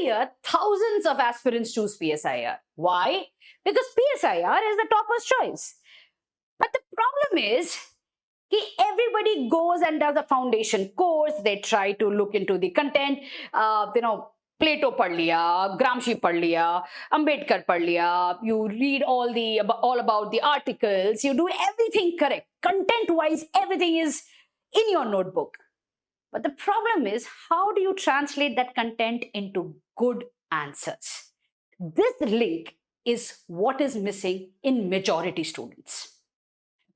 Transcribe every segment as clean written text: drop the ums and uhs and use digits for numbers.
year, thousands of aspirants choose PSIR. Why? Because PSIR is the topper's choice. But the problem is, everybody goes and does a foundation course. They try to look into the content. Plato पढ़ लिया, Gramsci पढ़ लिया, Ambedkar पढ़ लिया. You read all about the articles. You do everything correct. Content-wise, everything is in your notebook. But the problem is, how do you translate that content into good answers? This link is what is missing in majority students.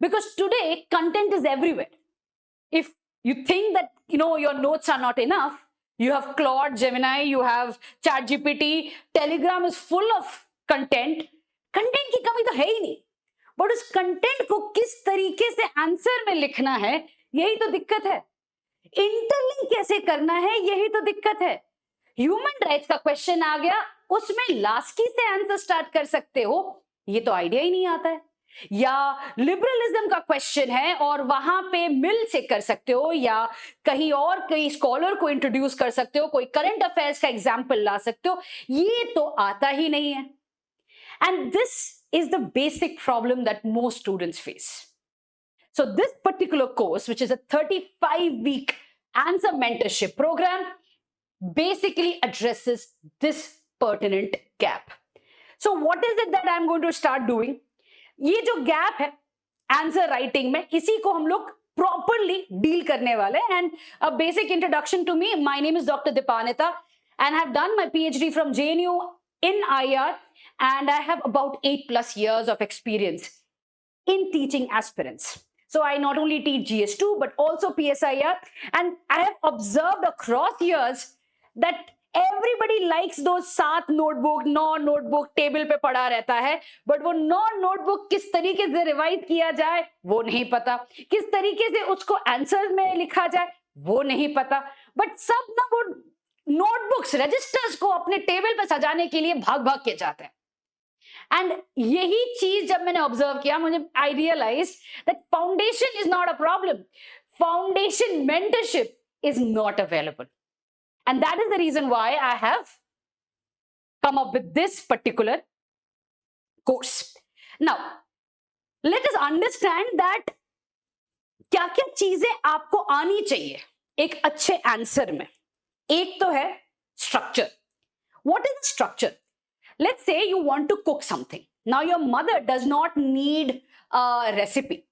Because today, content is everywhere. If you think that, your notes are not enough, you have Claude, Gemini, you have ChatGPT, Telegram is full of content. Content की कमी तो है ही नहीं. But उस content को किस तरीके से answer में लिखना है, यही तो दिक्कत है. Interlink कैसे करना है, यही तो दिक्कत है. Human rights का question आ गया, उसमें Lasky से answer start कर सकते हो, ये तो idea ही नहीं आता है. या लिबरलिज्म का क्वेश्चन है और वहां पे मिल से कर सकते हो, या कहीं और कई स्कॉलर को इंट्रोड्यूस कर सकते हो, कोई करंट अफेयर्स का एग्जांपल ला सकते हो, ये तो आता ही नहीं है. And this is the basic problem that most students face. So this particular course, which is a 35-week answer mentorship program, basically addresses this pertinent gap. So what is it that I'm going to start doing? ये जो gap है answer writing में, इसी को हम लोग properly deal करने वाले हैं. And a basic introduction to me, my name is doctor Dipanita and I have done my PhD from JNU in IR, and I have about 8+ years of experience in teaching aspirants. So I not only teach GS2 but also PSIR, and I have observed across years that everybody likes those 7 notebook 9 notebook table पे पड़ा रहता है, but वो 9 notebook किस तरीके से revise किया जाए वो नहीं पता, किस तरीके से उसको आंसर में लिखा जाए वो नहीं पता. बट सब ना वो नोटबुक्स रजिस्टर्स को अपने टेबल पे सजाने के लिए भाग भाग के जाते हैं. एंड यही चीज जब मैंने ऑब्जर्व किया, मुझे I realise that foundation is not a problem, foundation mentorship is not available. And that is the reason why I have come up with this particular course. Now, let us understand that क्या क्या चीजें आपको आनी चाहिए एक अच्छे answer में. एक तो है structure. What is structure? Let's say you want to cook something. Now your mother does not need a recipe.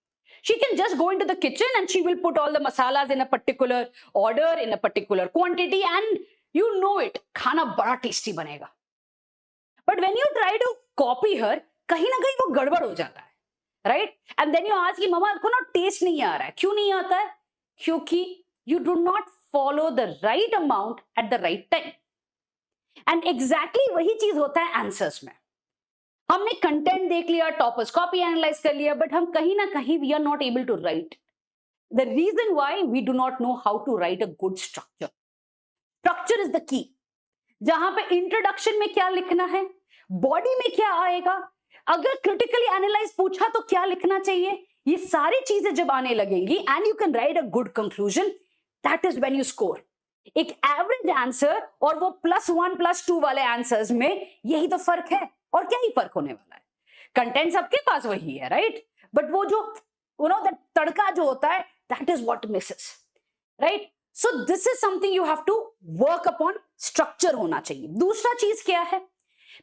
She can just go into the kitchen and she will put all the masalas in a particular order, in a particular quantity, and you know it, खाना बड़ा tasty बनेगा. But when you try to copy her, कहीं ना कहीं वो गड़बड़ हो जाता है, right? And then you ask कि मम्मा को ना टेस्ट नहीं आ रहा है. क्यों नहीं आता है? क्योंकि you do not follow the right amount at the right time. And exactly वही चीज होता है आंसर्स में. हमने कंटेंट देख लिया, टॉपर्स कॉपी एनालाइज कर लिया, बट हम कहीं ना कहीं we are not able to write. The reason why we do not know how to write a good structure. Structure is the key. जहां पे इंट्रोडक्शन में क्या लिखना है, बॉडी में क्या आएगा, अगर क्रिटिकली एनालाइज पूछा तो क्या लिखना चाहिए, ये सारी चीजें जब आने लगेंगी and you can write a good conclusion, that is when you score. एक एवरेज आंसर और वो +1 +2 वाले आंसर्स में यही तो फर्क है. और क्या ही फर्क होने वाला है. कंटेंट सबके पास वही है, राइट? बट वो जो दैट तड़का जो होता है, that is what misses, right? So this is something you have to work upon. Structure होना चाहिए. दूसरा चीज क्या है,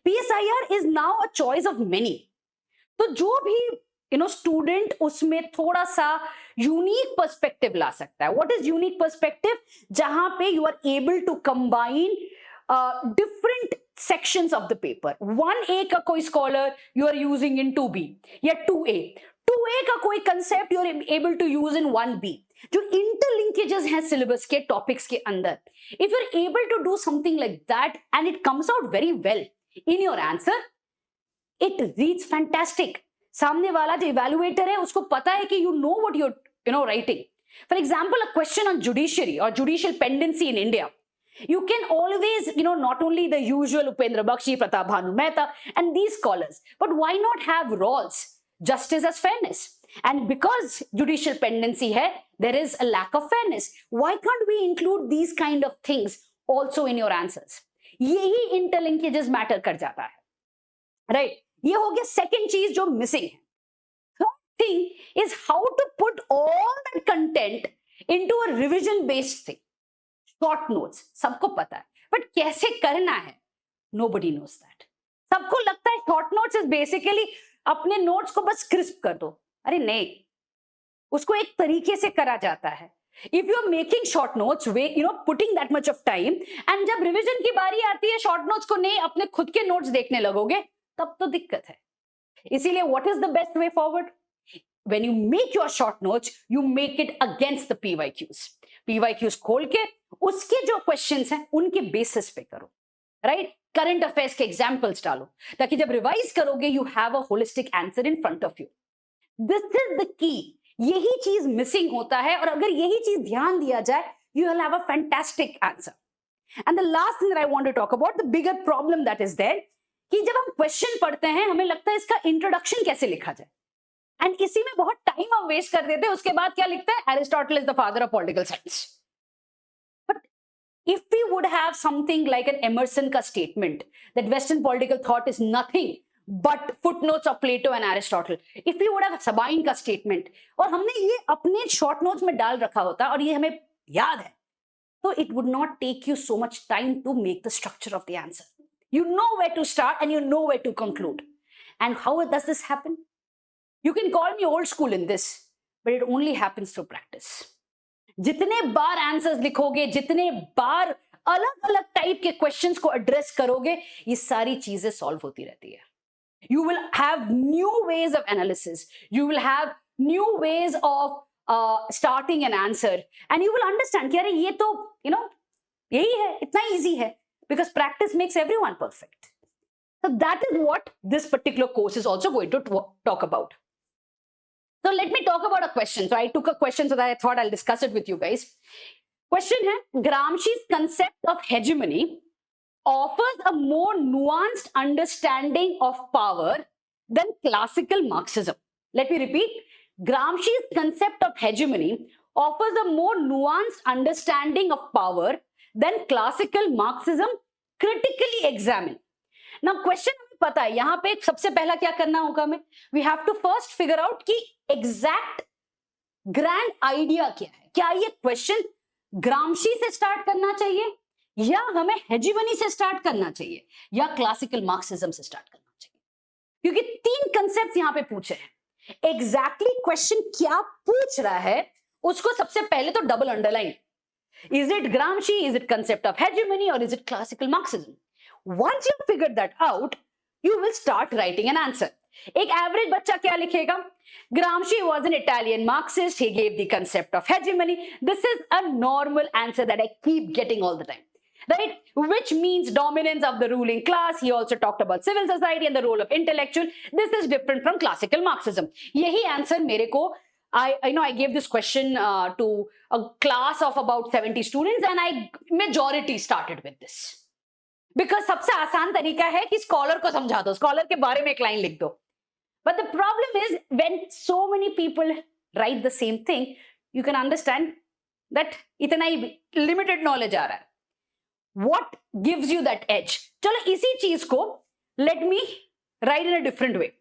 PSIR is now a choice of many. तो जो भी स्टूडेंट उसमें थोड़ा सा यूनिक पर्सपेक्टिव ला सकता है. What is unique perspective? जहां पे you are able to combine different sections of the paper. 1A का कोई scholar you are using in 2B या 2A. 2A का कोई concept you are able to use in 1B. जो interlinkages हैं syllabus के topics के अंदर. If you are able to do something like that and it comes out very well in your answer, it reads fantastic. सामने वाला जो evaluator है उसको पता है कि you know what you're writing. For example, a question on judiciary or judicial pendency in India. You can always, not only the usual Upendra Bakshi, Pratap Bhanu Mehta and these scholars, but why not have Rawls, justice as fairness? And because judicial pendency hai, there is a lack of fairness. Why can't we include these kind of things also in your answers? यही interlinkages matter कर जाता है, right? ये हो गया second चीज जो missing है. Third thing is how to put all that content into a revision based thing. Short notes सबको पता है, बट कैसे करना है नोबडी नोज दैट. सबको लगता है शॉर्ट नोट्स इज बेसिकली अपने नोट्स को बस क्रिस्प कर दो. अरे नहीं, उसको एक तरीके से करा जाता है. If you are making short notes way putting that much of time, and जब रिविजन की बारी आती है शॉर्ट नोट्स को नहीं अपने खुद के नोट्स देखने लगोगे, तब तो दिक्कत है. इसीलिए what is the best way forward? When you make your short notes, you make it against the PYQs. PYQs खोल के उसके जो क्वेश्चंस हैं उनके बेसिस पे करो, राइट? करंट अफेयर्स के एग्जांपल्स डालो, ताकि जब रिवाइज करोगे you have a holistic answer in front of you. This is the की. यही चीज मिसिंग होता है, और अगर यही चीज ध्यान दिया जाए, you will have a fantastic answer. And the last thing that I want to talk about, the bigger problem that is there, कि जब हम क्वेश्चन पढ़ते हैं हमें लगता है इसका इंट्रोडक्शन कैसे लिखा जाए, एंड इसी में बहुत टाइम हम वेस्ट कर देते हैं. उसके बाद क्या लिखते हैं? Aristotle is the father of political science. But if we would have something like an Emerson का statement that western political thought is nothing but footnotes of Plato and Aristotle, if we would have Sabine का statement, और हमने ये अपने short notes में डाल रखा होता और ये हमें याद है, तो it would not take you so much time to make the structure of the answer. You know where to start and you know where to conclude. And how does this happen? You can call me old school in this, but it only happens through practice. जितने बार answers लिखोगे, जितने बार अलग अलग type के questions को address करोगे, ये सारी चीजें सॉल्व होती रहती है. You will have new ways of analysis. You will have new ways of starting an answer, and you will understand कि अरे ये तो यही है, इतना easy है, because practice makes everyone perfect. So that is what this particular course is also going to talk about. So let me talk about a question. So I took a question so that I thought I'll discuss it with you guys. Question है, Gramsci's concept of hegemony offers a more nuanced understanding of power than classical Marxism. Let me repeat. Gramsci's concept of hegemony offers a more nuanced understanding of power than classical Marxism. Critically examine. Now question पता है, यहां पे सबसे पहला क्या करना होगा हमें? We have to first figure out कि एग्जैक्ट ग्रैंड आइडिया क्या है. क्या ये क्वेश्चन ग्रामशी से स्टार्ट करना चाहिए, या हमें हेजिमनी से स्टार्ट करना चाहिए, या क्लासिकल मार्क्सिज्म से स्टार्ट करना चाहिए? क्योंकि तीन कंसेप्ट यहां पे पूछे हैं. एग्जैक्टली क्वेश्चन क्या पूछ रहा है उसको सबसे पहले तो double underline. Is it Gramsci? Is it concept of hegemony? Or is it classical Marxism? Once you figure that out, you will start writing an answer. एक एवरेज बच्चा क्या लिखेगा? Gramsci was an Italian Marxist. He gave the concept of hegemony. This is a normal answer that I keep getting all the time, right? Which means dominance of the ruling class. He also talked about civil society and the role of intellectual. This is different from classical Marxism. यही answer मेरे को I gave this question to a class of about 70 students, and majority started with this. Because सबसे आसान तरीका है कि scholar को समझा दो, स्कॉलर के बारे में एक लाइन लिख दो. But the problem is when so many people write the same thing, you can understand that इतना ही limited knowledge आ रहा है. What gives you that edge? चलो इसी चीज को let me write in a different way.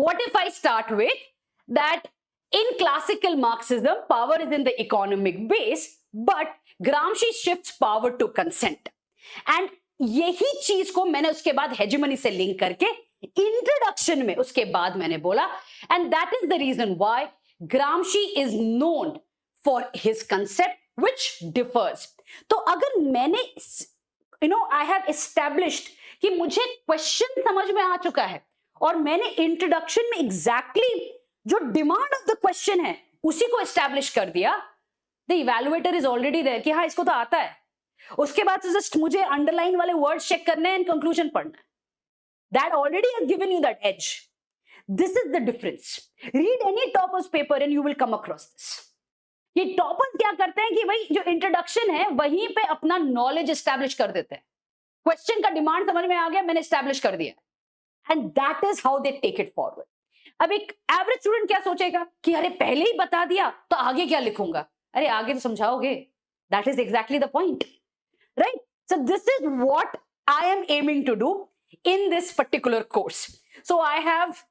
What if I start with that in classical Marxism, power is in the economic base, but Gramsci shifts power to consent. And यही चीज को मैंने उसके बाद hegemony से लिंक करके introduction में उसके बाद मैंने बोला, and that is the reason why Gramsci is known for his concept which differs. तो अगर मैंने I have established कि मुझे question समझ में आ चुका है, और मैंने introduction में exactly जो डिमांड ऑफ द क्वेश्चन है उसी को एस्टैब्लिश कर दिया, the evaluator is already there कि हाँ इसको तो आता है. उसके बाद जस्ट मुझे अंडरलाइन वाले वर्ड्स चेक करने हैं एंड कंक्लूजन पढ़ना है. That already has given you that edge. This is the difference. Read any toppers paper and you will come across this. ये टॉपर्स क्या करते हैं कि भाई जो इंट्रोडक्शन है वहीं पे अपना नॉलेज एस्टैब्लिश कर देते हैं. क्वेश्चन का डिमांड समझ में आ गया, मैंने एस्टैब्लिश कर दिया, and that is how they take it forward. अब एक एवरेज स्टूडेंट क्या सोचेगा कि अरे पहले ही बता दिया तो आगे क्या लिखूंगा? अरे आगे तो समझाओगे. That is exactly the point, right? So this is what I am aiming to do in this particular course. So I have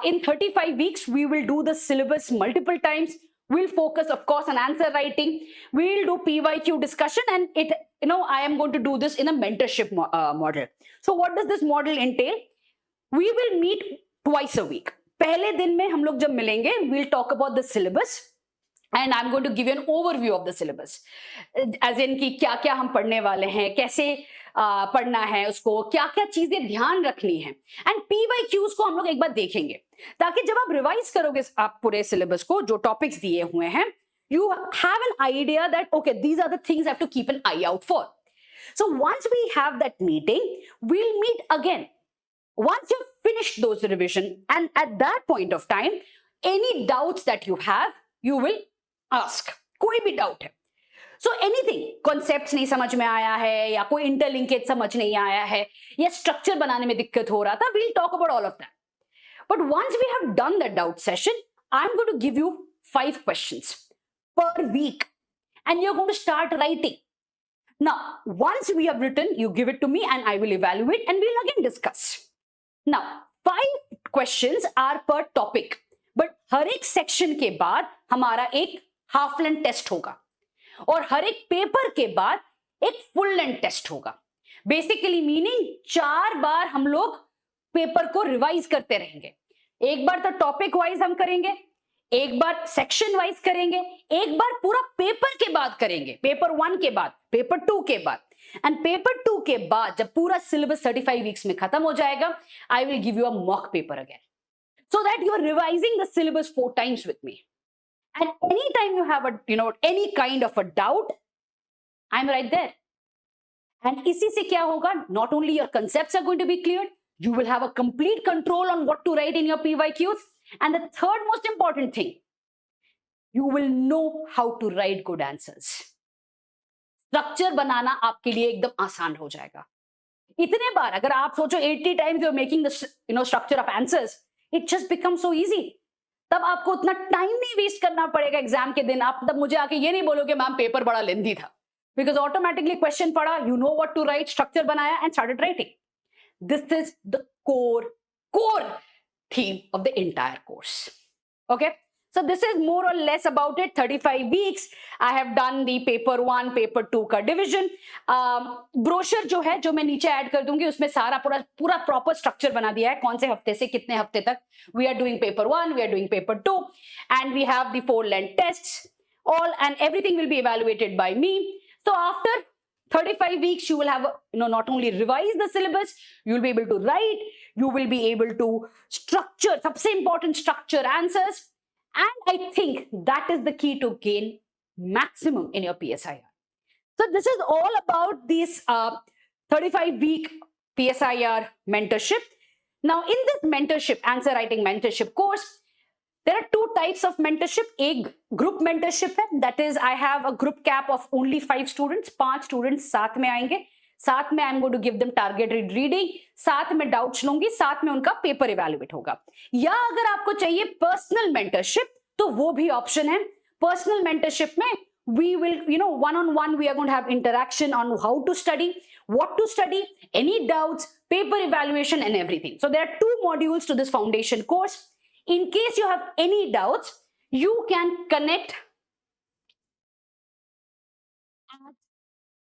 in 35 weeks, we will do the syllabus multiple times. We'll focus, of course, on answer writing. We'll do PYQ discussion, and I am going to do this in a mentorship model. So what does this model entail? We will meet twice a week. पहले दिन में हम लोग जब मिलेंगे, we'll talk about the syllabus. And I'm going to give you an overview of the syllabus. As in कि क्या क्या हम पढ़ने वाले हैं, कैसे पढ़ना है उसको, क्या क्या चीजें ध्यान रखनी है, एंड PYQs को हम लोग एक बार देखेंगे, ताकि जब आप रिवाइज करोगे आप पूरे सिलेबस को, जो टॉपिक्स दिए हुए हैं, you have an idea that okay, these are the things I have to keep an eye out for. So once we have that meeting, we'll meet again. Once you've finished those revision, and at that point of time, any doubts that you have, you will ask. कोई भी doubt है. So anything, concepts नहीं समझ में आया है, या कोई interlinkage समझ नहीं आया है, या structure बनाने में दिक्कत हो रहा था, we'll talk about all of that. But once we have done the doubt session, I'm going to give you 5 questions per week, and you're going to start writing. Now, once we have written, you give it to me and I will evaluate and we'll again discuss. Now, 5 questions are per topic, but हर एक section के बाद हमारा एक half length test होगा, और हर एक paper के बाद एक फुल लेंथ टेस्ट होगा. बेसिकली मीनिंग 4 बार हम लोग पेपर को रिवाइज करते रहेंगे. एक बार तो टॉपिक वाइज हम करेंगे, एक बार सेक्शन वाइज करेंगे, एक बार पूरा पेपर के बाद करेंगे, पेपर 1 के बाद, पेपर 2 के बाद, एंड पेपर 2 के बाद जब पूरा सिलेबस 35 वीक्स में खत्म हो जाएगा, I will give you a mock paper again, so that you are revising the syllabus 4 times with me. And anytime you have any kind of a doubt, I'm right there. And इसी से क्या होगा? Not only your concepts are going to be cleared, you will have a complete control on what to write in your PYQs. And the third most important thing, you will know how to write good answers. Structure बनाना आपके लिए एकदम आसान हो जाएगा. इतने बार अगर आप सोचो 80 times you're making the structure of answers, it just becomes so easy. तब आपको उतना टाइम नहीं वेस्ट करना पड़ेगा एग्जाम के दिन. आप तब मुझे आके ये नहीं बोलोगे मैम पेपर बड़ा लेंथी था, बिकॉज ऑटोमेटिकली क्वेश्चन पढ़ा, you know what to write, structure बनाया and started writing. This is the core theme of the entire course. Okay, so this is more or less about it. 35 weeks I have done the paper 1 paper 2 का division. Brochure जो है, जो मैं नीचे add कर दूंगी, उसमें सारा पूरा प्रॉपर स्ट्रक्चर बना दिया है, कौन से हफ्ते से कितने हफ्ते तक we are doing paper 1, we are doing paper 2, and we have the 4 length tests, all, and everything will be evaluated by me. So after 35 weeks, you will have, not only revise the syllabus, you will be able to write, you will be able to structure, सबसे important, structure answers. And I think that is the key to gain maximum in your PSIR. So this is all about this 35-week PSIR mentorship. Now in this mentorship, answer writing mentorship course, there are 2 types of mentorship. एक group mentorship है, that is I have a group cap of only 5 students, 5 students साथ में आएंगे, साथ में I'm going to give them targeted reading, साथ में doubts लूंगी, साथ में उनका पेपर evaluate होगा. या अगर आपको चाहिए personal mentorship, तो वो भी option है. Personal mentorship में we will, one-on-one we are going to have interaction on how to study, what to study, any doubts, paper evaluation and everything. So there are 2 modules to this foundation course. In case you have any doubts, you can connect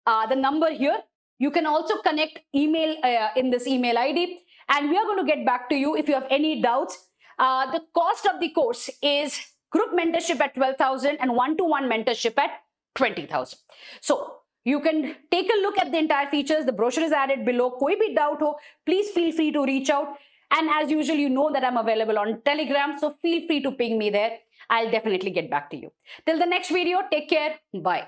the number here. You can also connect email in this email ID, and we are going to get back to you if you have any doubts. The cost of the course is group mentorship at 12,000 and one-to-one mentorship at 20,000. So you can take a look at the entire features. The brochure is added below. कोई भी doubt हो, please feel free to reach out. And as usual, you know that I'm available on Telegram, so feel free to ping me there. I'll definitely get back to you. Till the next video, take care. Bye.